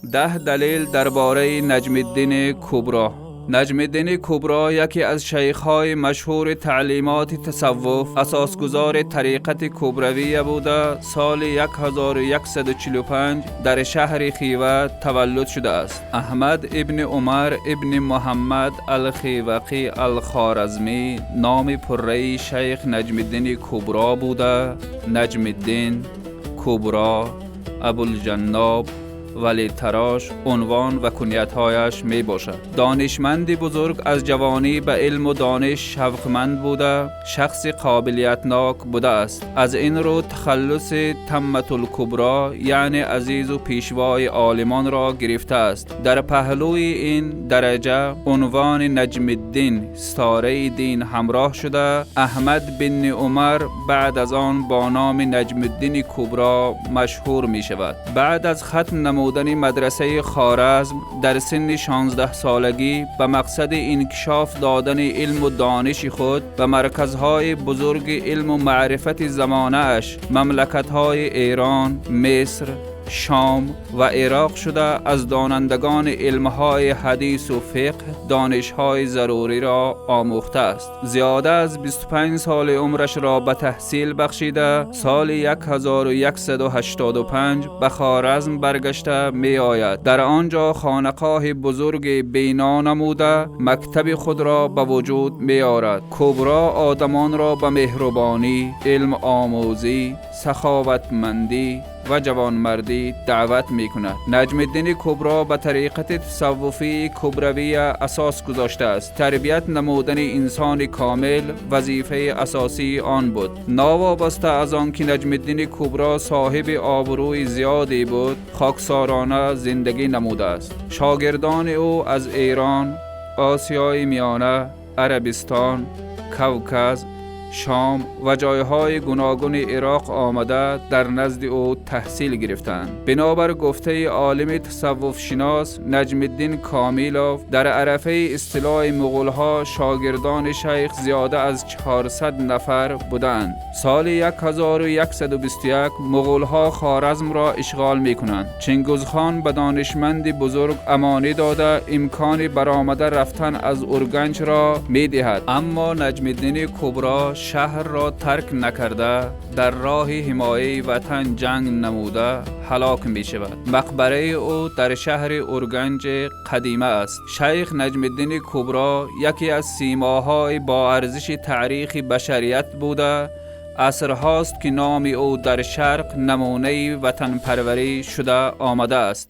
10 دلیل درباره نجم الدین کبری. نجم الدین کبری یکی از شیخ‌های مشهور تعلیمات تصوف، اساسگزار طریقت کبرویه بوده. سال 1145 در شهر خیوه تولد شده است. احمد ابن عمر ابن محمد الخیوقی الخوارزمی نام پره‌ای شیخ نجم الدین کبری بوده. نجم الدین کبری، ابوالجناب، ولی تراش عنوان و کنیت‌هایش می باشد. دانشمندی بزرگ، از جوانی به علم و دانش شوقمند بوده، شخص قابلیتناک بوده است. از این رو تخلص تمت الکبری یعنی عزیز و پیشوای عالمان را گرفته است. در پهلوی این درجه عنوان نجم الدین ستاره دین همراه شده. احمد بن عمر بعد از آن با نام نجم الدین کبری مشهور می شود. بعد از ختم نمودن مدرسه خوارزم در سن 16 سالگی به مقصد انکشاف دادن علم و دانش خود به مرکزهای بزرگ علم و معرفت زمانه اش مملکت‌های ایران، مصر، شام و عراق شده، از دانندگان علمهای حدیث و فقه دانشهای ضروری را آموخته است. زیاده از 25 سال عمرش را به تحصیل بخشیده. سال 1185 به خوارزم برگشته می آید. در آنجا خانقاه بزرگ بینا نموده مکتب خود را به وجود می آورد. کبری آدمان را به مهربانی، علم آموزی، سخاوتمندی و جوانمردی دعوت می کند. نجم الدین کبری به طریقت تصوفی کبروی اساس گذاشته است. تربیت نمودن انسان کامل وظیفه اساسی آن بود. ناوابسته از آن که نجم الدین کبری صاحب آبروی زیادی بود، خاکسارانه زندگی نموده است. شاگردان او از ایران، آسیای میانه، عربستان، کوکز، شام و جایهای گوناگون عراق آمده در نزد او تحصیل گرفتند. بنابر گفته عالم تصوف شناس نجم الدین کامیلوف، در عرفه اصطلاح مغول‌ها شاگردان شیخ زیاده از 400 نفر بودند. سال 1121 مغول‌ها خوارزم را اشغال می‌کنند. چنگیزخان به دانشمند بزرگ امانی داده امکان برآمده رفتن از اورگنج را می‌دهد، اما نجم الدین کبری شهر را ترک نکرده در راه حمایه وطن جنگ نموده هلاک می شود. مقبره او در شهر اورگنج قدیمه است. شیخ نجم الدین کبری یکی از سیماهای با ارزش تاریخ بشریت بوده. عصرهاست که نام او در شرق نمونه وطن پروری شده آمده است.